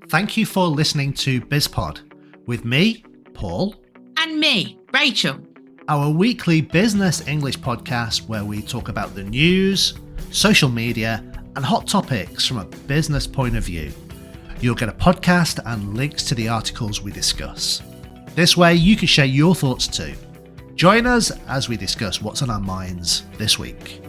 Thank you for listening to BizPod with me, Paul. And me, Rachel. Our weekly business English podcast where we talk about the news, social media, and hot topics from a business point of view. You'll get a podcast and links to the articles we discuss. This way you can share your thoughts too. Join us as we discuss what's on our minds this week.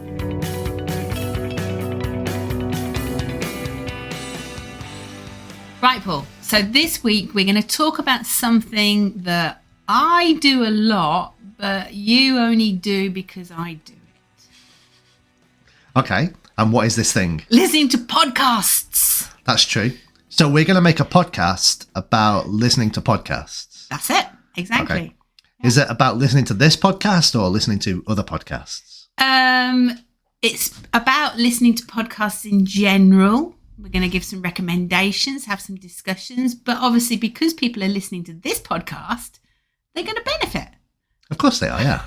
Right, Paul. So this week we're going to talk about something that I do a lot, but you only do because I do it. Okay, and what is this thing? Listening to podcasts. That's true. So we're going to make a podcast about listening to podcasts. That's it. Exactly. Okay. Is it about listening to this podcast or listening to other podcasts? It's about listening to podcasts in general. We're going to give some recommendations, have some discussions, but obviously because people are listening to this podcast, they're going to benefit. Of course they are, yeah.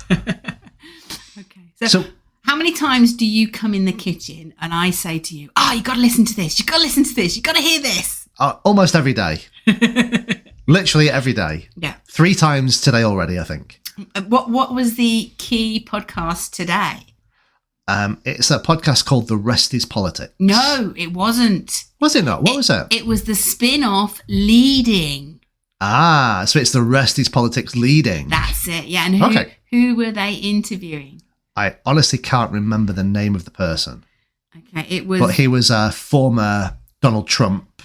Okay. So how many times do you come in the kitchen and I say to you, you got to listen to this, you got to listen to this, you got to hear this? Almost every day. Literally every day. Yeah. 3 times today already, I think. What was the key podcast today? It's a podcast called The Rest is Politics. No, it wasn't. Was it not? What was it? It was the spin-off Leading. So it's The Rest is Politics Leading. That's it, yeah. And who were they interviewing? I honestly can't remember the name of the person. Okay, it was... But he was a former Donald Trump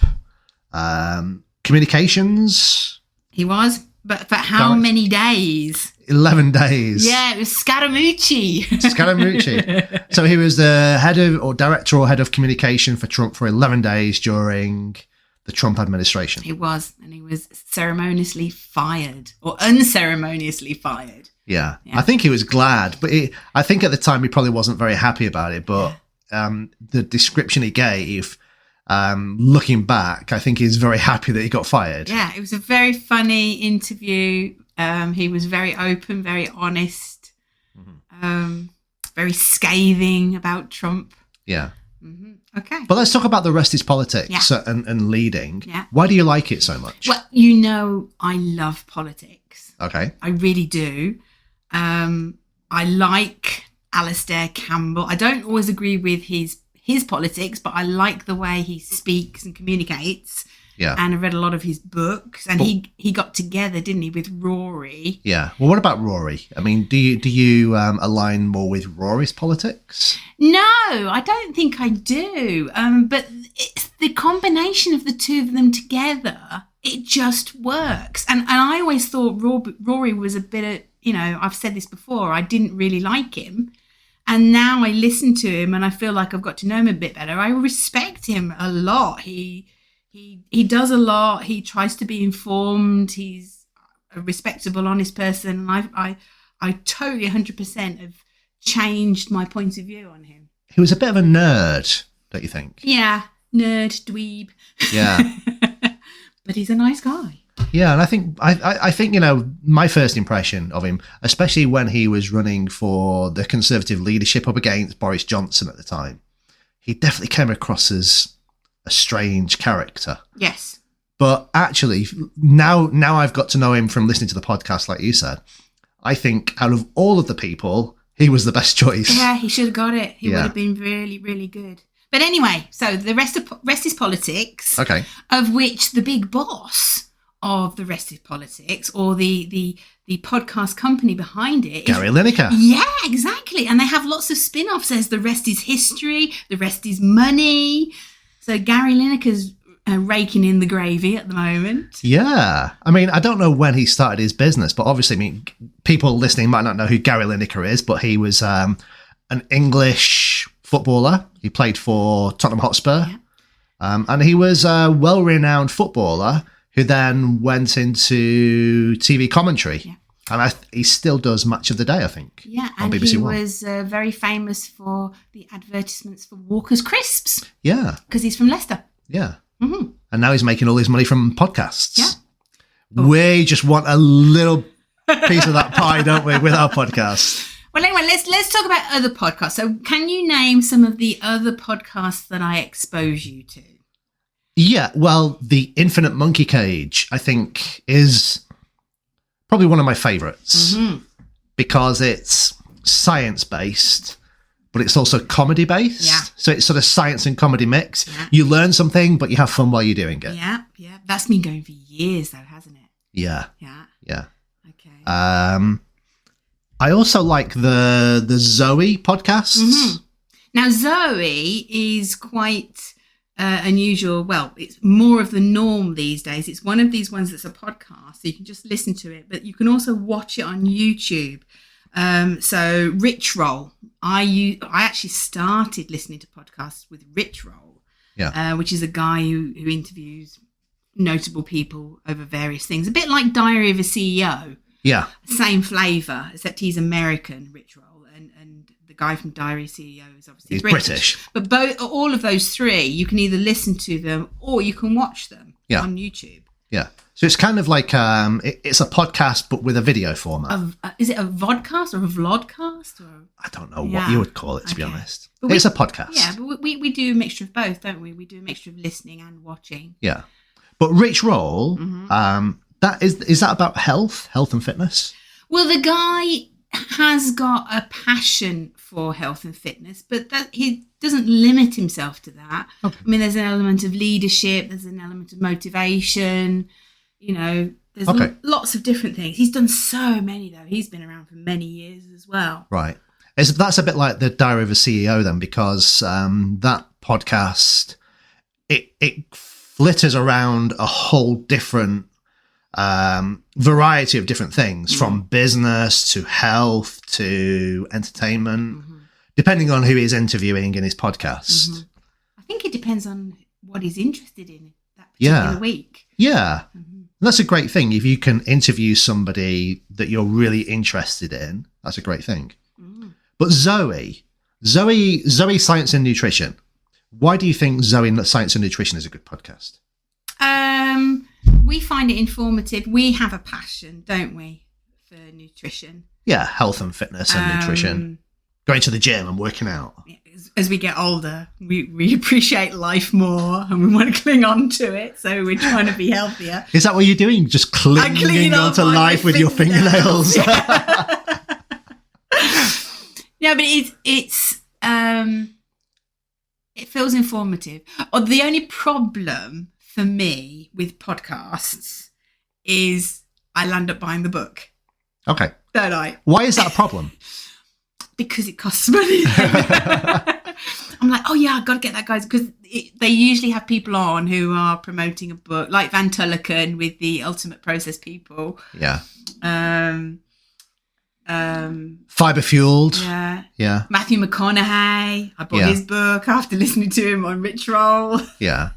communications. He was? But for how many days? 11 days. Yeah, it was Scaramucci. So he was the head of communication for Trump for 11 days during the Trump administration. He was, and he was ceremoniously fired or unceremoniously fired. Yeah. I think he was glad, but I think at the time he probably wasn't very happy about it. But the description he gave, looking back, I think he's very happy that he got fired. Yeah, it was a very funny interview. He was very open, very honest, very scathing about Trump. Yeah. Mm-hmm. Okay. But let's talk about The Rest is Politics and Leading. Yeah. Why do you like it so much? Well, you know I love politics. Okay. I really do. I like Alastair Campbell. I don't always agree with his politics, but I like the way he speaks and communicates. Yeah. And I read a lot of his books, and he got together, didn't he, with Rory? Yeah. Well, what about Rory? I mean, do you align more with Rory's politics? No, I don't think I do. But it's the combination of the two of them together. It just works. And I always thought Rory was a bit of, I've said this before, I didn't really like him. And now I listen to him and I feel like I've got to know him a bit better. I respect him a lot. He does a lot. He tries to be informed. He's a respectable, honest person. And I totally 100% have changed my point of view on him. He was a bit of a nerd, don't you think? Yeah, nerd, dweeb. Yeah. But he's a nice guy. Yeah, and I think my first impression of him, especially when he was running for the Conservative leadership up against Boris Johnson at the time, he definitely came across as a strange character. Yes. But actually, now I've got to know him from listening to the podcast, like you said, I think out of all of the people, he was the best choice. Yeah, he should have got it. He would have been really, really good. But anyway, so the rest is politics. Okay. Of which the big boss of the Rest is Politics, or the podcast company behind it, Gary Lineker. Yeah, exactly. And they have lots of spin-offs. There's The Rest is History, The Rest is Money. So Gary Lineker's raking in the gravy at the moment. Yeah. I mean, I don't know when he started his business, but obviously, people listening might not know who Gary Lineker is, but he was an English footballer. He played for Tottenham Hotspur. Yeah. And he was a well-renowned footballer who then went into TV commentary. Yeah. And he still does Match of the Day, I think. Yeah, and BBC One. Was very famous for the advertisements for Walker's Crisps. Yeah. Because he's from Leicester. Yeah. Mm-hmm. And now he's making all his money from podcasts. Yeah. We just want a little piece of that pie, don't we, with our podcast? Well, anyway, let's talk about other podcasts. So can you name some of the other podcasts that I expose you to? Yeah, well, The Infinite Monkey Cage, I think, is probably one of my favorites because it's science-based, but it's also comedy-based. Yeah. So it's sort of science and comedy mix. Yeah. You learn something, but you have fun while you're doing it. Yeah. That's been going for years, though, hasn't it? Yeah. Yeah. Okay. I also like the Zoe podcasts. Now, Zoe is quite unusual. Well, it's more of the norm these days. It's one of these ones that's a podcast, so you can just listen to it, but you can also watch it on YouTube. So Rich Roll, I actually started listening to podcasts with Rich Roll, which is a guy who interviews notable people over various things, a bit like Diary of a CEO. Yeah. Same flavour, except he's American, Rich Roll, and the guy from Diary CEO is obviously He's British. But all of those three, you can either listen to them or you can watch them on YouTube. Yeah. So it's kind of like it's a podcast, but with a video format. Is it a vodcast or a vlogcast? Or? I don't know what you would call it, to be honest. But it's a podcast. Yeah, but we do a mixture of both, don't we? We do a mixture of listening and watching. Yeah. But Rich Roll, that is that about health and fitness? Well, the guy has got a passion for health and fitness, but that he doesn't limit himself to that. Okay. I mean, there's an element of leadership, there's an element of motivation, there's lots of different things. He's done so many, though. He's been around for many years as well. Right. That's a bit like the Diary of a CEO then, because that podcast, it flitters around a whole different variety of different things, from business to health to entertainment, depending on who he's interviewing in his podcast. I think it depends on what he's interested in that particular week. Yeah. That's a great thing. If you can interview somebody that you're really interested in, that's a great thing. But Zoe Science and Nutrition. Why do you think Zoe Science and Nutrition is a good podcast? We find it informative. We have a passion, don't we, for nutrition? Yeah, health and fitness and nutrition. Going to the gym and working out. As we get older, we appreciate life more and we want to cling on to it. So we're trying to be healthier. Is that what you're doing? Just clinging onto life with your fingernails? Yeah, but it feels informative. Or the only problem for me with podcasts is I land up buying the book. Okay. Don't I? Why is that a problem? Because it costs money. I'm like, oh yeah, I've got to get that, guys, because they usually have people on who are promoting a book, like Van Tulloken with the Ultimate Process People. Yeah. Fiber Fueled. Yeah. Matthew McConaughey. I bought his book after listening to him on Rich Roll. Yeah.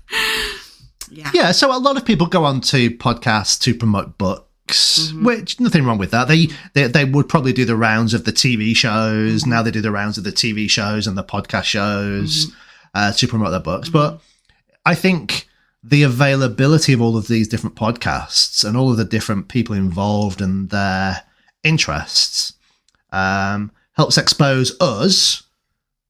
Yeah. So a lot of people go on to podcasts to promote books, which nothing wrong with that. They would probably do the rounds of the TV shows. Now they do the rounds of the TV shows and the podcast shows to promote their books. But I think the availability of all of these different podcasts and all of the different people involved and their interests helps expose us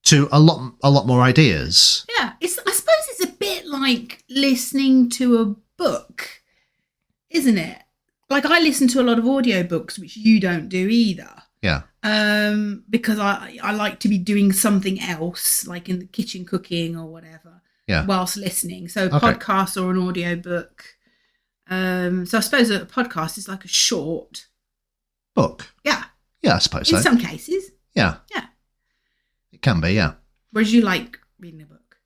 to a lot more ideas. Yeah, I suppose it's a bit like listening to a book, isn't it? Like I listen to a lot of audiobooks, which you don't do either. Yeah. Because I like to be doing something else, like in the kitchen cooking or whatever, whilst listening. So podcast or an audiobook. So I suppose a podcast is like a short book. Yeah. Yeah, I suppose so. In some cases. Yeah. Yeah. It can be, yeah. Whereas you like reading a book?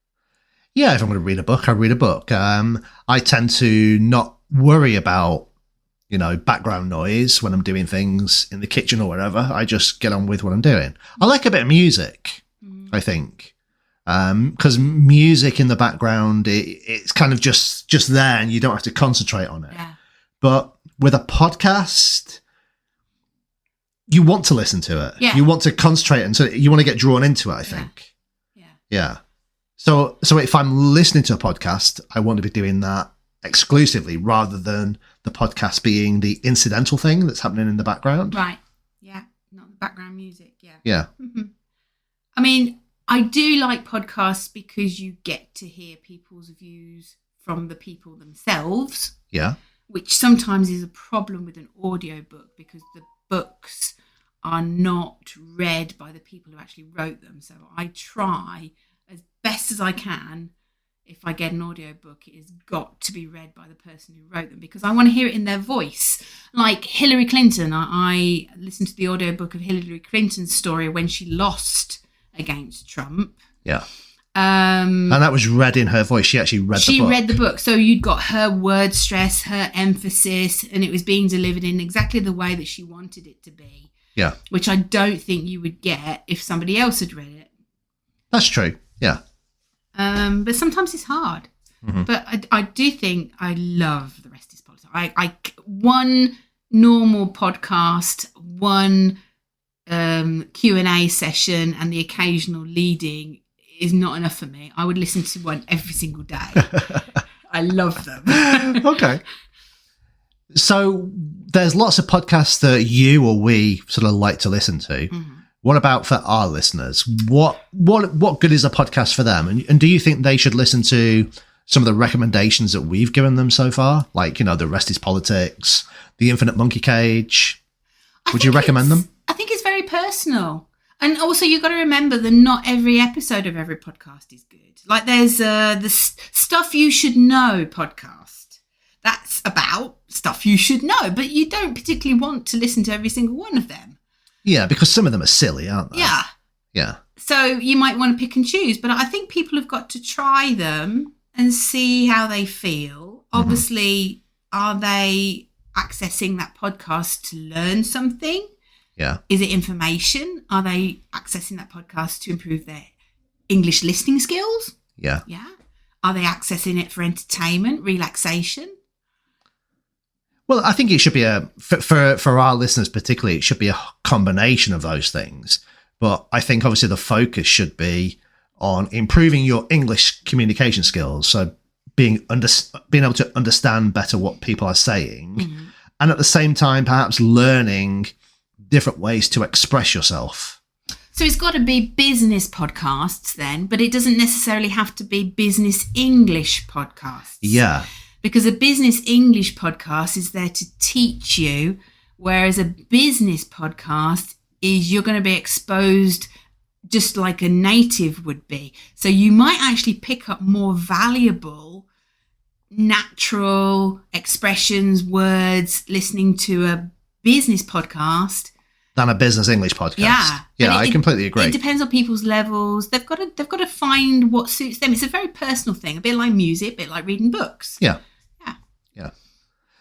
Yeah, if I'm going to read a book, I read a book. I tend to not worry about, background noise when I'm doing things in the kitchen or wherever. I just get on with what I'm doing. I like a bit of music, I think. Because music in the background, it's kind of just there and you don't have to concentrate on it. Yeah. But with a podcast, you want to listen to it. Yeah. You want to concentrate and so you want to get drawn into it, I think. Yeah. So if I'm listening to a podcast, I want to be doing that exclusively rather than the podcast being the incidental thing that's happening in the background. Right. Yeah. Not the background music. Yeah. Yeah. I mean, I do like podcasts because you get to hear people's views from the people themselves. Yeah. Which sometimes is a problem with an audiobook because the books are not read by the people who actually wrote them. So I try as best as I can, if I get an audiobook, it has got to be read by the person who wrote them because I want to hear it in their voice. Like Hillary Clinton, I listened to the audiobook of Hillary Clinton's story when she lost against Trump. Yeah. And that was read in her voice. She actually read the book. She read the book. So you'd got her word stress, her emphasis, and it was being delivered in exactly the way that she wanted it to be. Yeah. Which I don't think you would get if somebody else had read it. That's true. Yeah. But sometimes it's hard. Mm-hmm. But I do think I love The Rest is Politics. One normal podcast, one Q&A session, and the occasional leading is not enough for me. I would listen to one every single day. I love them. Okay. So there's lots of podcasts that you or we sort of like to listen to. Mm-hmm. What about for our listeners? What good is a podcast for them? And do you think they should listen to some of the recommendations that we've given them so far? Like, The Rest is Politics, The Infinite Monkey Cage. Would you recommend them? I think it's very personal. And also, you've got to remember that not every episode of every podcast is good. Like there's the Stuff You Should Know podcast. That's about stuff you should know, but you don't particularly want to listen to every single one of them. Yeah, because some of them are silly, aren't they? Yeah. Yeah. So you might want to pick and choose, but I think people have got to try them and see how they feel. Mm-hmm. Obviously, are they accessing that podcast to learn something? Yeah. Is it information? Are they accessing that podcast to improve their English listening skills? Yeah. Yeah. Are they accessing it for entertainment, relaxation? Well, I think it should be for our listeners particularly, it should be a combination of those things. But I think obviously the focus should be on improving your English communication skills. So being able to understand better what people are saying, mm-hmm. and at the same time, perhaps learning different ways to express yourself. So it's got to be business podcasts then, but it doesn't necessarily have to be business English podcasts. Yeah. Because a business English podcast is there to teach you, whereas a business podcast is you're going to be exposed just like a native would be. So you might actually pick up more valuable, natural expressions, words, listening to a business podcast than a business English podcast. Yeah. Yeah, I completely agree. It depends on people's levels. They've got to find what suits them. It's a very personal thing, a bit like music, a bit like reading books. Yeah. Yeah.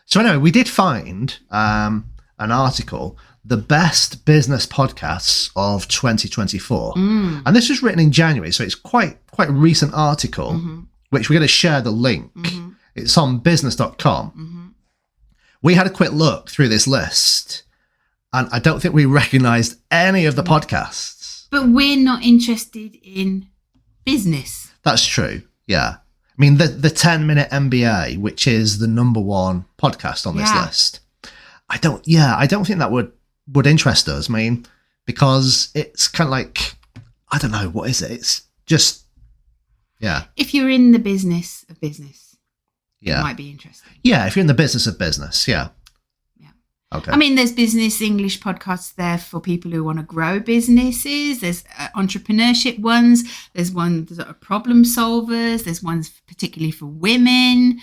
So anyway, we did find an article, The Best Business Podcasts of 2024. And this was written in January, so it's quite a recent article, mm-hmm. which we're going to share the link. Mm-hmm. It's on business.com. Mm-hmm. We had a quick look through this list, and I don't think we recognised any of the podcasts. But we're not interested in business. That's true, yeah. I mean, the 10-minute MBA, which is the number one podcast on this list, I don't think that would interest us. I mean, because it's kind of like, I don't know, what is it? It's just, yeah. If you're in the business of business, it might be interesting. Yeah, if you're in the business of business, yeah. Okay. I mean, there's business English podcasts there for people who want to grow businesses. There's entrepreneurship ones. There's ones that are problem solvers. There's ones particularly for women.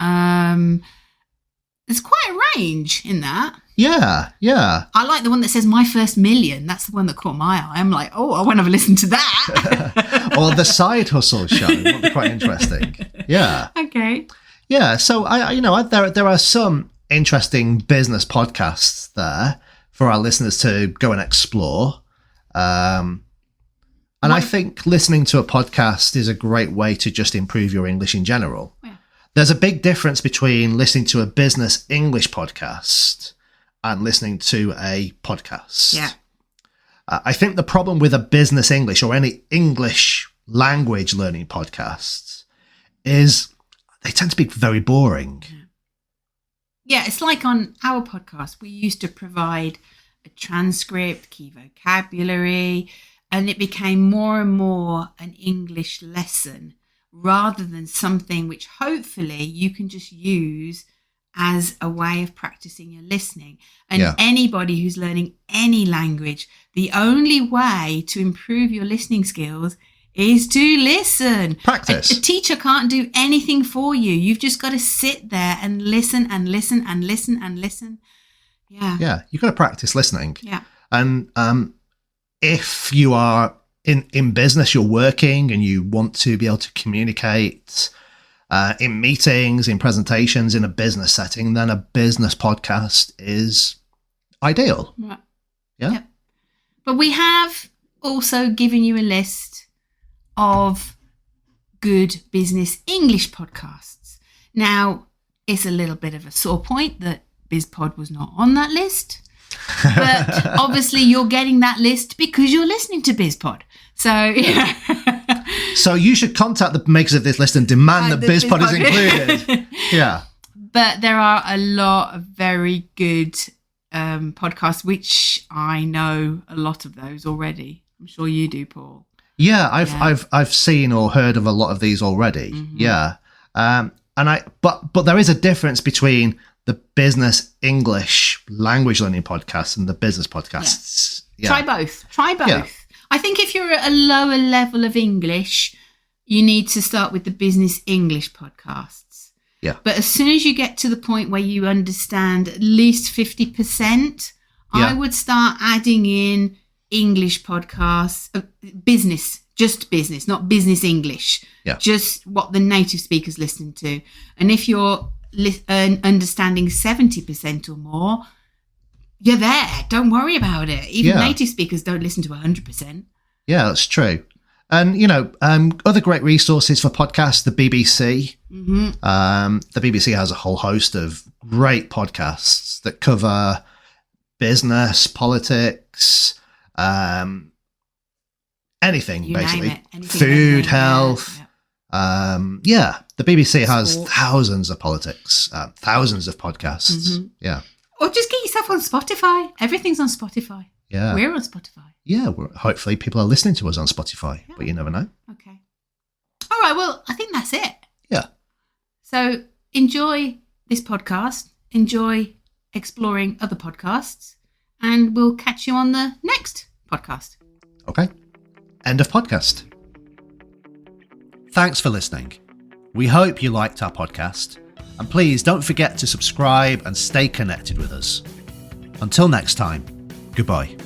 There's quite a range in that. Yeah, yeah. I like the one that says My First Million. That's the one that caught my eye. I'm like, oh, I want to have a listen to that. Or the Side Hustle Show would be quite interesting. Yeah. Okay. Yeah. So there are some interesting business podcasts there for our listeners to go and explore. And I think listening to a podcast is a great way to just improve your English in general. Yeah. There's a big difference between listening to a business English podcast and listening to a podcast. Yeah. I think the problem with a business English or any English language learning podcasts is they tend to be very boring. Yeah, it's like on our podcast, we used to provide a transcript, key vocabulary, and it became more and more an English lesson rather than something which hopefully you can just use as a way of practicing your listening. And anybody who's learning any language, the only way to improve your listening skills is to listen. Practice. A teacher can't do anything for you. You've just got to sit there and listen and listen and listen and listen. Yeah, you've got to practice listening. Yeah. And if you are in business, you're working and you want to be able to communicate in meetings, in presentations, in a business setting, then a business podcast is ideal. Right. Yeah. Yep. But we have also given you a list of good business English podcasts. Now, it's a little bit of a sore point that BizPod was not on that list. But obviously you're getting that list because you're listening to BizPod. So, yeah. So you should contact the makers of this list and demand that BizPod is included. Yeah. But there are a lot of very good podcasts, which I know a lot of those already. I'm sure you do, Paul. Yeah, I've seen or heard of a lot of these already. Mm-hmm. Yeah. But there is a difference between the business English language learning podcasts and the business podcasts. Yeah. Try both. Yeah. I think if you're at a lower level of English, you need to start with the business English podcasts. Yeah. But as soon as you get to the point where you understand at least 50%, I would start adding in English podcasts, just business, not business English. Yeah. Just what the native speakers listen to. And if you're understanding 70% or more, you're there. Don't worry about it. Even native speakers don't listen to 100%. Yeah, that's true. And, other great resources for podcasts, the BBC. Mm-hmm. The BBC has a whole host of great podcasts that cover business, politics, anything, you basically. Name it. Anything food, health. Yeah. The BBC has thousands of politics, thousands of podcasts. Mm-hmm. Yeah. Or just get yourself on Spotify. Everything's on Spotify. Yeah. We're on Spotify. Yeah. Hopefully people are listening to us on Spotify, but you never know. Okay. All right. Well, I think that's it. Yeah. So enjoy this podcast. Enjoy exploring other podcasts. And we'll catch you on the next podcast. Okay. End of podcast. Thanks for listening. We hope you liked our podcast. And please don't forget to subscribe and stay connected with us. Until next time, goodbye.